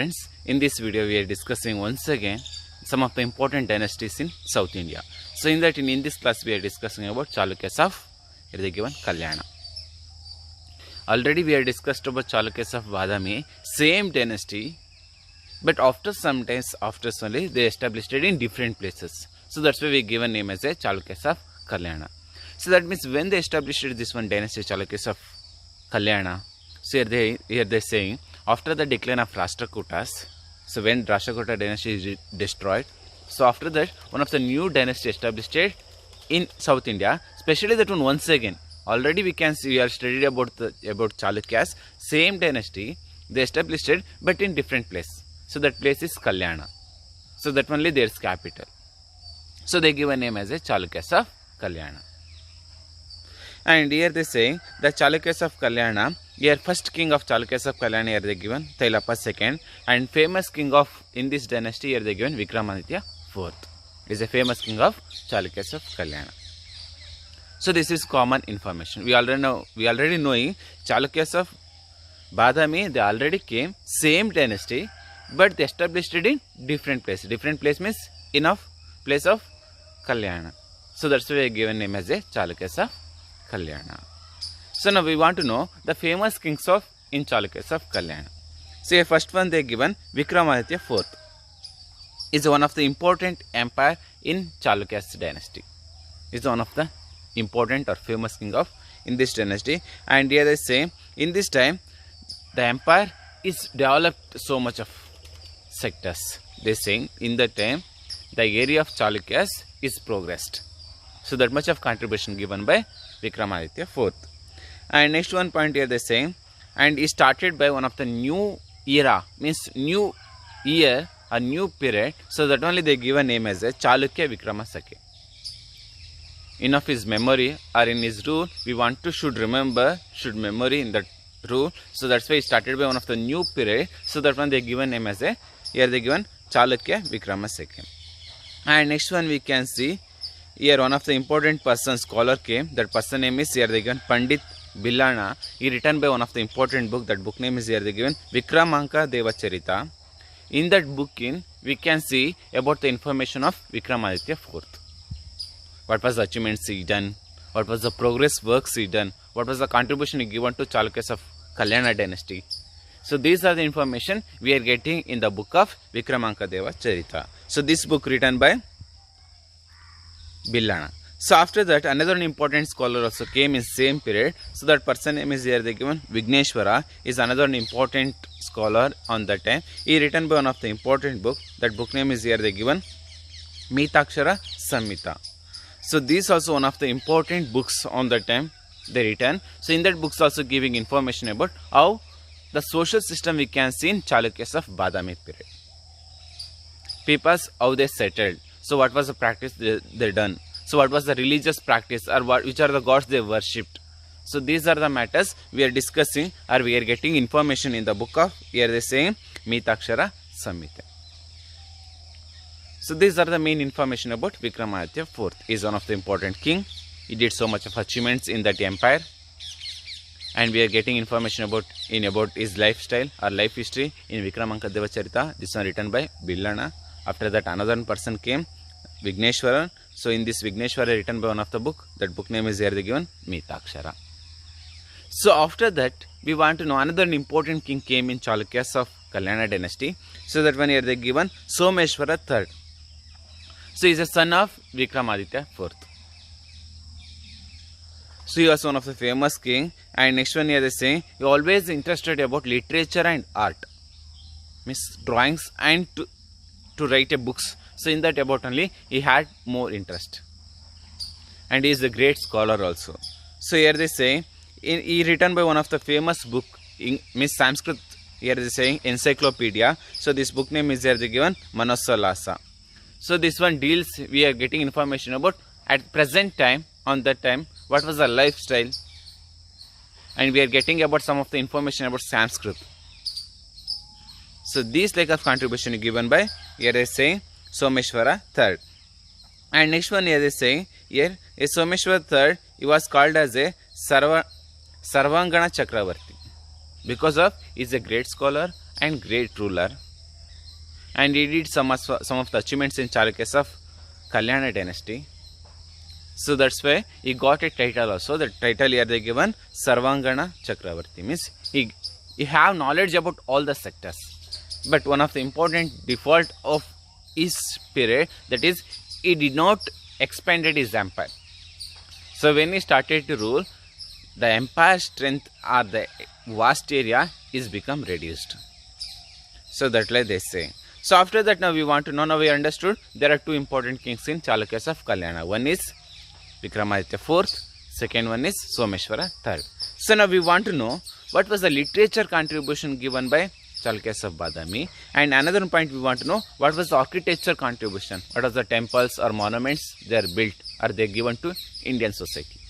Friends, in this video we are discussing once again some of the important dynasties in South India. So in this class we are discussing about Chalukyas of here they given Kalyana. Already we have discussed about Chalukyas of Badami, same dynasty, but after some times after only they established it in different places. So that's why we given name as a Chalukyas of Kalyana. So that means when they established this one dynasty Chalukyas of Kalyana, so here they saying after the decline of Rashtrakutas, so when Rashtrakuta dynasty is destroyed, so after that one of the new dynasty established in South India, especially that one once again. Already we can see we are studied about Chalukyas, same dynasty they established it but in different place. So that place is Kalyana. So that only there is capital. So they give a name as a Chalukyas of Kalyana. And here they saying the Chalukyas of Kalyana, here first king of Chalukyas of Kalyana here they given Tailapa II, and famous king of in this dynasty here they given Vikramaditya IV. Is a famous king of Chalukyas of Kalyana. So this is common information. We already knowing Chalukyas of Badami, they already came same dynasty, but they established it in different place. Different place means enough place of Kalyana. So that's why we given name as a Chalukyas of Kalyana. So now we want to know the famous kings of in Chalukyas of Kalyana. So here first one they given Vikramaditya IV is one of the important empire in Chalukyas dynasty. Is one of the important or famous king of in this dynasty, and here they say in this time the empire is developed so much of sectors. They saying in that time the area of Chalukyas is progressed. So that much of contribution given by Vikramaditya IV. And next one point here they saying, and is started by one of the new era, means new year, a new period. So that only they give a name as a Chalukya Vikramasake. In of his memory or in his rule, we want to should memory in that rule. So that's why it started by one of the new period. So that one they given name as a, here they given Chalukya Vikramasake. And next one we can see here one of the important person scholar came. That person name is here they given Pandit Billana. He written by one of the important book. That book name is here they given Vikramanka Devacharita. In that book we can see about the information of Vikramaditya IV. What was the achievements he done? What was the progress works he done? What was the contribution he given to Chalukyas of Kalyana dynasty? So these are the information we are getting in the book of Vikramanka Devacharita. So this book written by Billana. So after that another important scholar also came in same period. So that person name is here they given Vigneshwara is another important scholar on that time. He written by one of the important book. That book name is here they given Mitakshara Samhita. So these also one of the important books on that time they written. So in that books also giving information about how the social system we can see in Chalukyas of Badami period. Peoples how they settled. So what was the practice they done? So what was the religious practice or which are the gods they worshipped? So these are the matters we are discussing or we are getting information in the book of here they saying Mitakshara Samhita. So these are the main information about Vikramaditya IV. He is one of the important king. He did so much of achievements in that empire. And we are getting information about his lifestyle or life history in Vikramanka Devacharita. This one written by Billana. After that another person came, Vigneshwara. So in this Vigneshwara written by one of the book. That book name is here they given Mitakshara. So after that we want to know another important king came in Chalukyas of Kalyana dynasty. So that one here they given Someshwara III. So he is a son of Vikramaditya IV. So he was one of the famous king. And next one here they saying he always interested about literature and art, means drawings and to write a books. So in that about only he had more interest. And he is a great scholar also. So here they say he written by one of the famous book in means Sanskrit. Here they saying encyclopedia. So this book name is here they given Manosalasa. So this one deals, we are getting information about at present time, on that time, what was the lifestyle, and we are getting about some of the information about Sanskrit. So these like of contribution given by here they saying Someshwara III. And next one here they saying here a Someshwara III, he was called as a Sarvangana Chakravarti because of he is a great scholar and great ruler. and he did some of the achievements in Chalukyas of Kalyana dynasty. So that's why he got a title also. The title here they given Sarvangana Chakravarti, means he have knowledge about all the sectors. But one of the important default of his period, that is, he did not expanded his empire. So when he started to rule, the empire strength or the vast area is become reduced. So that's why they say. So after that, now we want to know, now we understood there are two important kings in Chalukyas of Kalyana. One is Vikramaditya IV, second one is Someshwara III. So now we want to know what was the literature contribution given by Chalukyas of Badami, and another point we want to know what was the architecture contribution, what are the temples or monuments they are built or they are given to Indian society.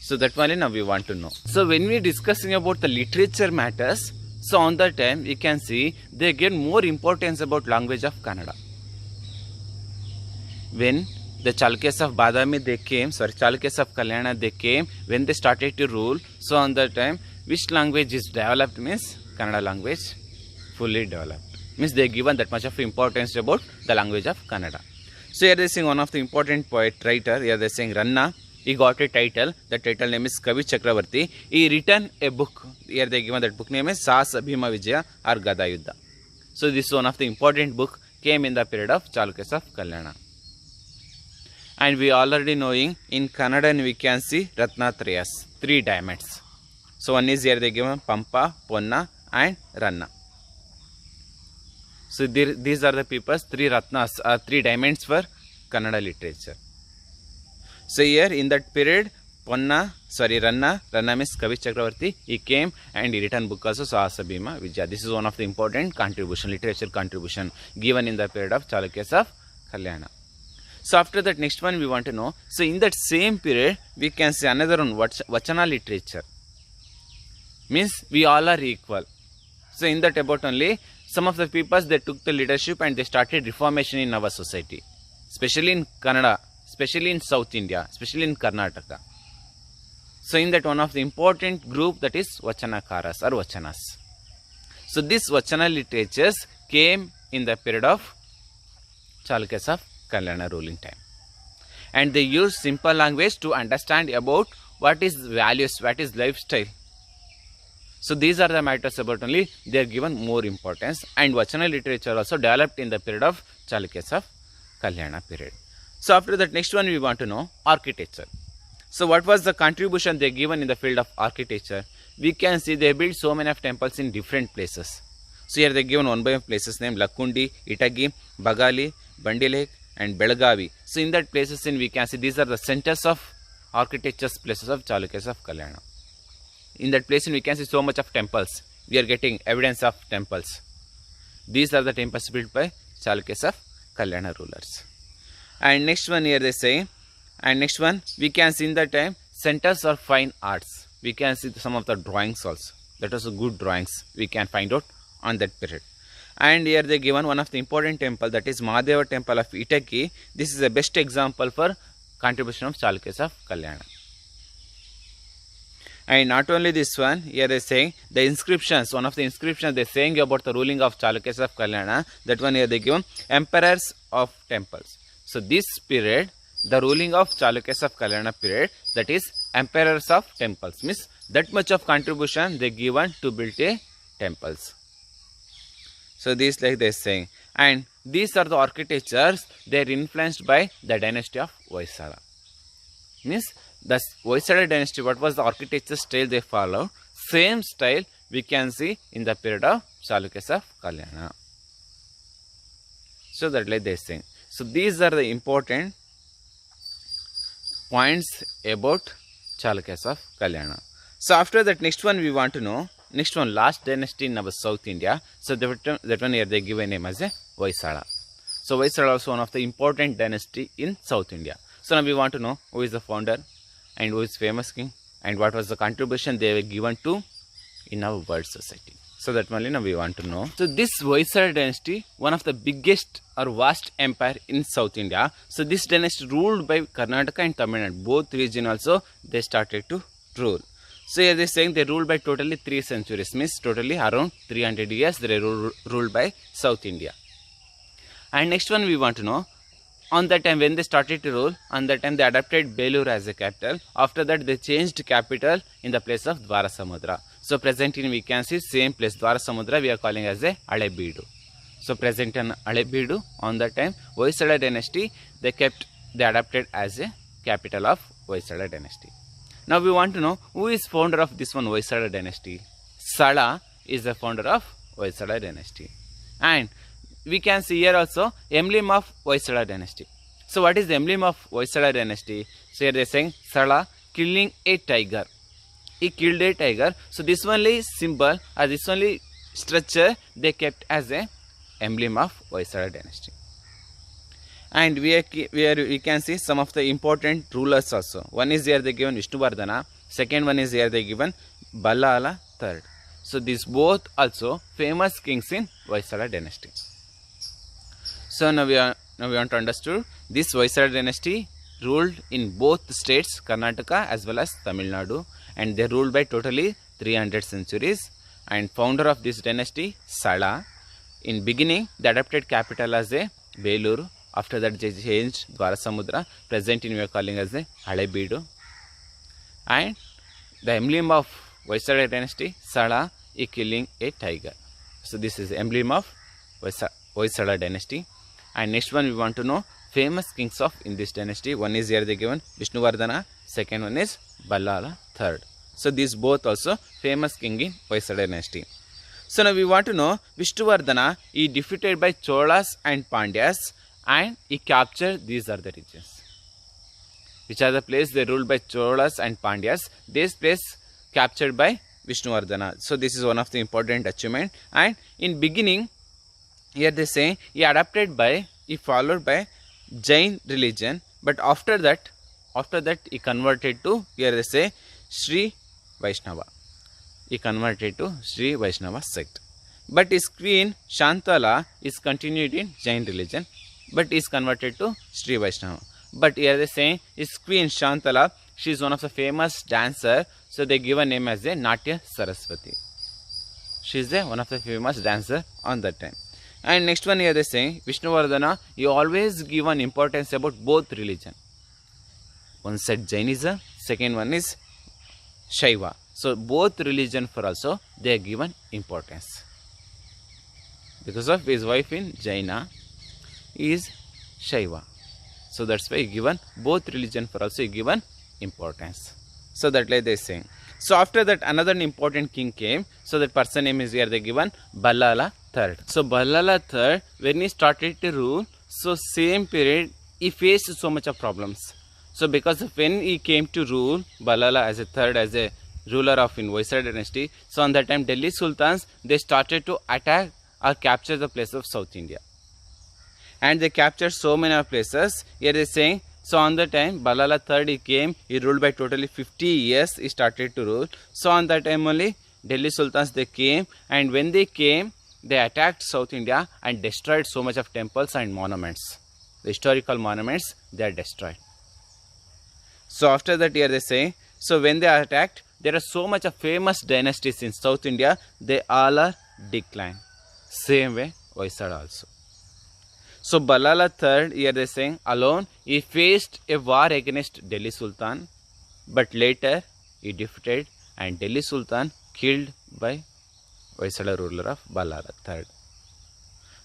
So that one now we want to know. So when we are discussing about the literature matters, so on that time we can see they get more importance about language of Kannada. When the Chalukyas of Badami they came, Chalukyas of Kalyana they came, when they started to rule, so on that time which language is developed, means Kannada language fully developed. Means they given that much of importance about the language of Kannada. So here they saying one of the important poet writer, here they saying Ranna, he got a title, the title name is Kavi Chakravarti. He written a book, here they given that book name is Sahasa Bhima Vijaya or Gada Yuddha. So this is one of the important book came in the period of Chalukyas of Kalyana. And we already knowing in Kannada we can see Ratnatrayas, 3 diamonds. So one is here they given Pampa, Ponna and Ranna. So these are the people's 3 Ratnas, 3 diamonds for Kannada literature. So here in that period, Ranna means Kavi Chakravarti, he came and he written book also Sahasa Bhima Vijaya. This is one of the important contribution, literature contribution given in the period of Chalukyas of Kalyana. So after that, next one we want to know. So in that same period, we can see another one, Vachana literature. Means we all are equal. So in that about only, some of the peoples they took the leadership and they started reformation in our society. Especially in Kannada, especially in South India, especially in Karnataka. So in that one of the important group, that is Vachanakaras or Vachanas. So this Vachana literatures came in the period of Chalukyas of Kalyana ruling time. And they use simple language to understand about what is values, what is lifestyle. So these are the matters about only they are given more importance. And Vachana literature also developed in the period of Chalukyas of Kalyana period. So after that, next one we want to know architecture. So what was the contribution they given in the field of architecture? We can see they built so many of temples in different places. So here they given one by one places named Lakundi, Itagi, Bagali, Bandilek and Belagavi. So in that places we can see these are the centers of architecture places of Chalukyas of Kalyana. In that place we can see so much of temples. We are getting evidence of temples. These are the temples built by Chalukyas of Kalyana rulers. And next one here they say, and next one we can see in that time centers of fine arts. We can see some of the drawings also. That was a good drawings we can find out on that period. And here they given one of the important temple, that is Mahadeva temple of Itaki. This is the best example for contribution of Chalukyas of Kalyana. And not only this one, here they are saying the inscriptions, one of the inscriptions they are saying about the ruling of Chalukyas of Kalyana, that one here they given emperors of temples. So this period, the ruling of Chalukyas of Kalyana period, that is emperors of temples, means that much of contribution they given to build a temples. So this like they are saying, and these are the architectures they are influenced by the dynasty of Hoysala. Means the Hoysala dynasty, what was the architecture style they followed? Same style we can see in the period of Chalukyas of Kalyana. So that like they are saying. So these are the important points about Chalukyas of Kalyana. So after that, next one we want to know. Next one, last dynasty in our South India. So that one here they give a name as a Hoysala. So Hoysala also one of the important dynasty in South India. So now we want to know who is the founder and who is famous king and what was the contribution they were given to in our world society. So that only now we want to know. So this Hoysala dynasty, one of the biggest or vast empire in South India. So this dynasty ruled by Karnataka and Tamil Nadu. Both region also they started to rule. So here they are saying they ruled by totally 3 centuries, means totally around 300 years they ruled by South India. And next one we want to know, on that time when they started to rule, on that time they adopted Belur as a capital. After that they changed capital in the place of Dwarasamudra. So present in we can see same place Dwarasamudra we are calling as a Halebeedu. So present in Halebeedu, on that time Hoysala dynasty they adopted as a capital of Hoysala dynasty. Now we want to know who is founder of this one Hoysala dynasty. Sala is the founder of Hoysala dynasty. And we can see here also emblem of Hoysala dynasty. So what is the emblem of Hoysala dynasty? So here they are saying Sala killing a tiger. He killed a tiger. So this only symbol or this only structure they kept as a emblem of Hoysala dynasty. And we can see some of the important rulers also. One is here they given Vishnuvardhana. Second one is here they given Ballala III. So these both also famous kings in Hoysala dynasty. So now we want to understand this Hoysala dynasty ruled in both states, Karnataka as well as Tamil Nadu, and they ruled by totally 300 centuries. And founder of this dynasty, Sala. In beginning, they adopted capital as a Belur. After that, they changed Dwarasamudra. Present in we are calling as a Halebeedu. And the emblem of Hoysala dynasty, Sala is killing a tiger. So this is the emblem of Hoysala dynasty. And next one we want to know famous kings of in this dynasty. One is here they given Vishnuvardhana. Second one is Ballala III. So these both also famous king in Hoysala dynasty. So now we want to know Vishnuvardhana is defeated by Cholas and Pandyas and he captured these are the regions. Which are the place they ruled by Cholas and Pandyas. This place captured by Vishnuvardhana. So this is one of the important achievement. And in beginning here they say he followed by Jain religion, but after that he converted to, here they say, Sri Vaishnava. He converted to Sri Vaishnava sect. But his queen Shantala is continued in Jain religion, but is converted to Sri Vaishnava. But here they say his queen Shantala, she is one of the famous dancer, so they give a name as a Natya Saraswati. She is one of the famous dancer on that time. And next one here they say Vishnuvardhana, he always given importance about both religion. One side Jainism, second one is Shaiva. So both religion for also they are given importance. Because of his wife in Jaina is Shaiva. So that's why he given both religion for also given importance. So that like they saying. So after that another important king came. So that person name is here they given Ballala III. So Ballala III, when he started to rule, so same period he faced so much of problems. So because of when he came to rule, Ballala as a third, as a ruler of in Hoysala dynasty, so on that time Delhi Sultans, they started to attack or capture the place of South India. And they captured so many places. Here they are saying, so on the time Ballala III he came, he ruled by totally 50 years, he started to rule. So on that time only Delhi Sultans they came, and when they came, they attacked South India and destroyed so much of temples and monuments. The historical monuments they are destroyed. So after that here they say, so when they are attacked, there are so much of famous dynasties in South India, they all are declined. Same way Hoysala also. So Ballala III, here they are saying, alone he faced a war against Delhi Sultan, but later he defeated and Delhi Sultan killed by Hoysala ruler of Ballala III.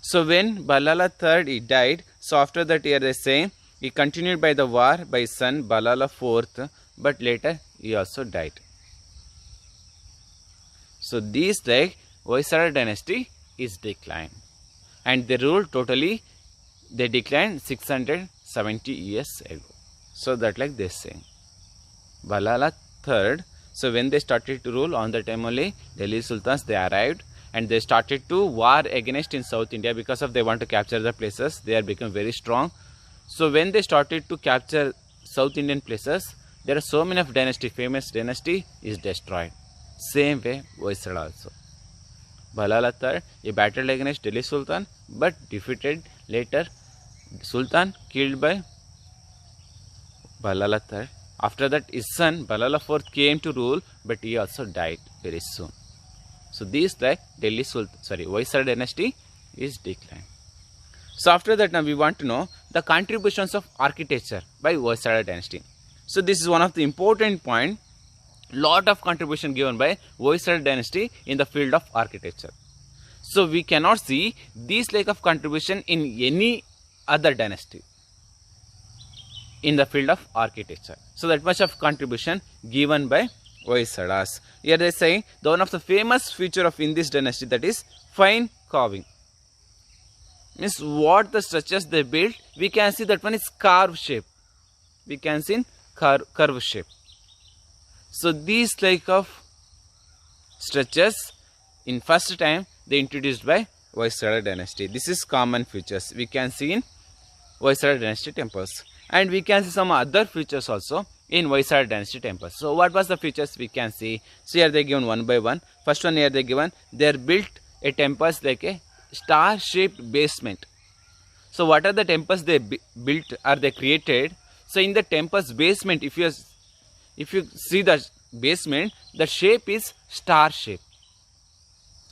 So when Ballala III he died, so after that here they say he continued by the war by his son Ballala IV, but later he also died. So these like Hoysala dynasty is declined, and they ruled totally, they declined 670 years ago. So that like they say Ballala III. So when they started to rule, on the time only Delhi Sultans they arrived and they started to war against in South India, because of they want to capture the places, they are become very strong. So when they started to capture South Indian places, there are so many of dynasty, famous dynasty is destroyed. Same way Hoysala also. Ballala III he battled against Delhi Sultan but defeated. Later Sultan killed by Ballala III. After that his son Ballala IV came to rule, but he also died very soon. So these like Hoysala dynasty is declined. So after that, now we want to know the contributions of architecture by Hoysala dynasty. So this is one of the important point. Lot of contribution given by Hoysala dynasty in the field of architecture. So we cannot see this like of contribution in any other dynasty in the field of architecture. So that much of contribution given by Hoysalas. Here they say the one of the famous feature of in this dynasty, that is fine carving. Means what the structures they built, we can see that one is carved shape. We can see in curve shape. So these like of structures in first time they introduced by Hoysala dynasty. This is common features we can see in Hoysala dynasty temples, and we can see some other features also in Hoysala dynasty temples. So what was the features we can see? So here they given one by one. First one here they given, they are built a temples like a star shaped basement. So what are the temples they built or they created? So in the temple's basement, if you see the basement, the shape is star shape.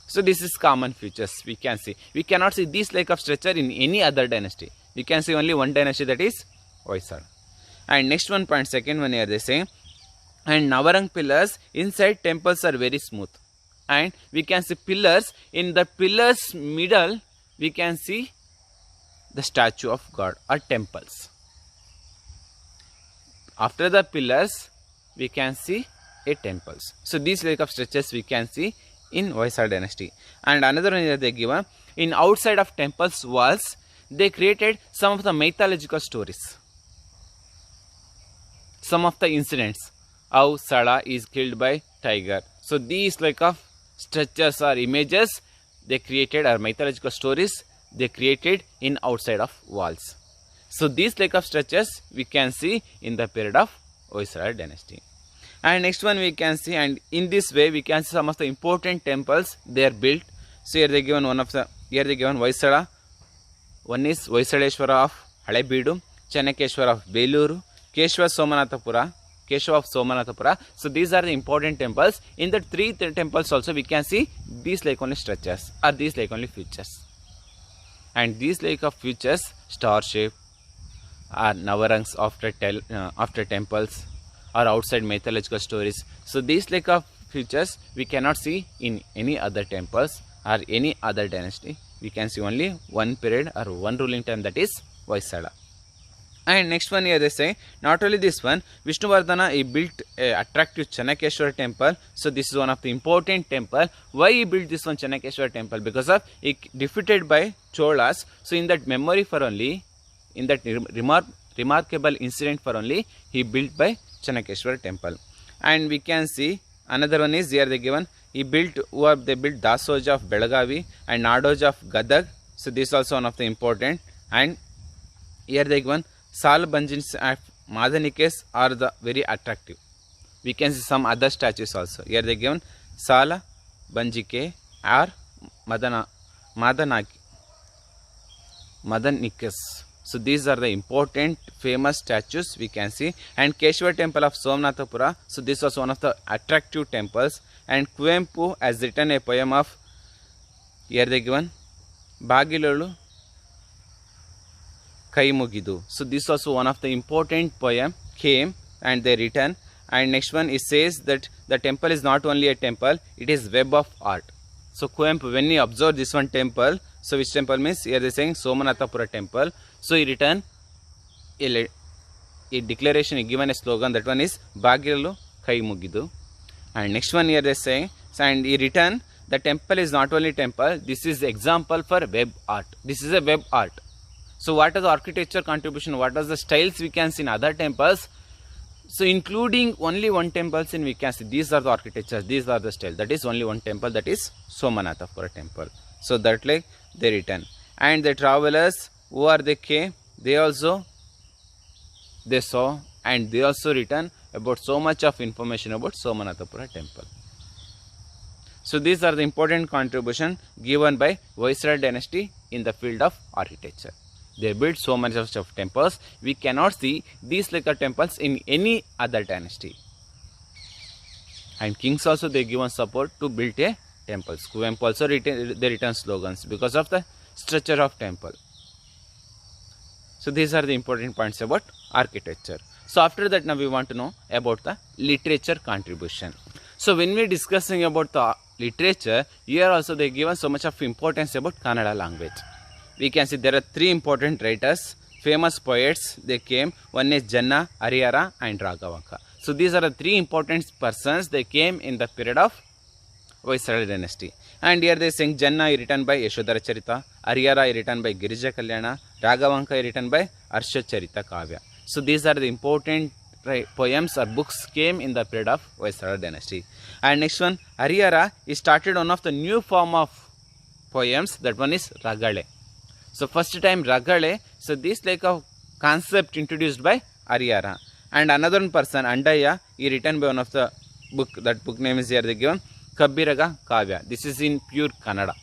So this is common features we can see. We cannot see this like of structure in any other dynasty. We can see only one dynasty, that is Hoysala. And next one point, second one here they say, and Navarang pillars inside temples are very smooth. And we can see pillars, in the pillars middle we can see the statue of God or temples. After the pillars we can see a temples. So these like of structures we can see in Hoysala dynasty. And another one that they given, in outside of temples walls they created some of the mythological stories, some of the incidents, how Sala is killed by tiger. So these like of structures or images they created, or mythological stories they created in outside of walls. So these like of structures we can see in the period of Hoysala dynasty. And next one we can see, and in this way we can see some of the important temples they are built. So here they given one of the, here they given Hoysala. One is Hoysaleshwara of Halebeedu, Chanakeshwara of Beluru, Keshava of Somanathapura. So these are the important temples. In the three temples also we can see these like only structures or these like only features. And these like of features, star shape, are Navarangs after temples, or outside mythological stories. So these like of features we cannot see in any other temples or any other dynasty. We can see only one period or one ruling time, that is Hoysala. And next one here they say, not only this one, Vishnuvardhana he built a attractive Chanakeshwara temple. So this is one of the important temple. Why he built this one Chanakeshwara temple? Because of he defeated by Cholas. So in that memory for only, in that remarkable incident for only, he built by Chanakeshwara temple. And we can see another one is here they given, he built, they built Dasoja of Belagavi and Nadoja of Gadag. So this is also one of the important. And here they given Sal Banjins at Madanikes are the very attractive. We can see some other statues also. Here they given Sala Banjike or Madanikes. So these are the important famous statues we can see. And Keshava temple of Somanathapura. So this was one of the attractive temples. And Kuempu has written a poem of, here they given, Bagilolu Kaimugidu. So this also one of the important poem came and they written. And next one it says that the temple is not only a temple, it is web of art. So Kuempu, when he observed this one temple, so which temple means, here they are saying Somanathapura temple. So he written a declaration, he given a slogan, that one is Bagilalu Kaimugidu. And next one here they are saying, and he written, the temple is not only temple, this is example for web art. This is a web art. So what is the architecture contribution, what are the styles we can see in other temples? So including only one temples in we can see, these are the architectures, these are the styles. That is only one temple, that is Somanathapura temple. So that like they written. And the travelers who are they came, they also they saw, and they also written about so much of information about Somanathapura temple. So these are the important contribution given by Hoysala dynasty in the field of architecture. They built so much of temples. We cannot see these like temples in any other dynasty. And kings also they given support to build a temple. Kuempu also they written slogans because of the structure of temple. So these are the important points about architecture. So after that, now we want to know about the literature contribution. So when we discussing about the literature, here also they given so much of importance about Kannada language. We can see there are three important writers, famous poets. They came. One is Janna, Harihara, and Raghavanka. So these are the three important persons. They came in the period of Hoysala dynasty. And here they sing Janna is written by Yashodhara Charita, Harihara is written by Girija Kalyana, Raghavanka is written by Harsha Charita Kavya. So these are the important poems or books came in the period of Hoysala dynasty. And next one, Harihara is started one of the new form of poems. That one is Ragale. So first time Ragale. So this like a concept introduced by Harihara. And another one person, Andaya, is written by one of the book. That book name is here they given, Kabbiraga Kavya. This is in pure Kannada.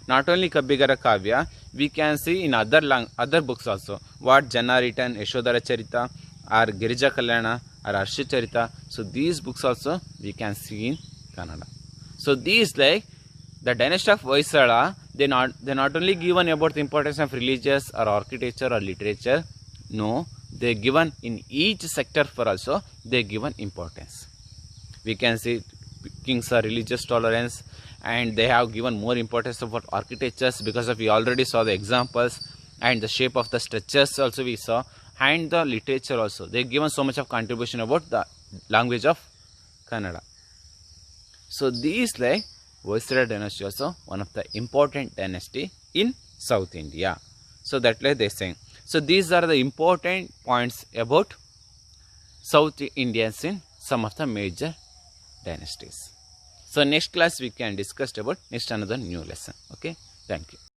Not only Kabbiraga Kavya, we can see in other books also. What Janna written, Yashodhara Charita, or Girija Kalyana, or Harsha Charita. So these books also we can see in Kannada. So these like the dynasty of Hoysala, they not only given about the importance of religious or architecture or literature. No, they given in each sector for also they given importance. We can see kings are religious tolerance, and they have given more importance about architectures because of we already saw the examples, and the shape of the structures also we saw, and the literature also. They given so much of contribution about the language of Kannada. So these like Hoysala dynasty also one of the important dynasty in South India. So that like they saying. So these are the important points about South Indians in some of the major dynasties. So next class we can discuss about next another new lesson. Okay, thank you.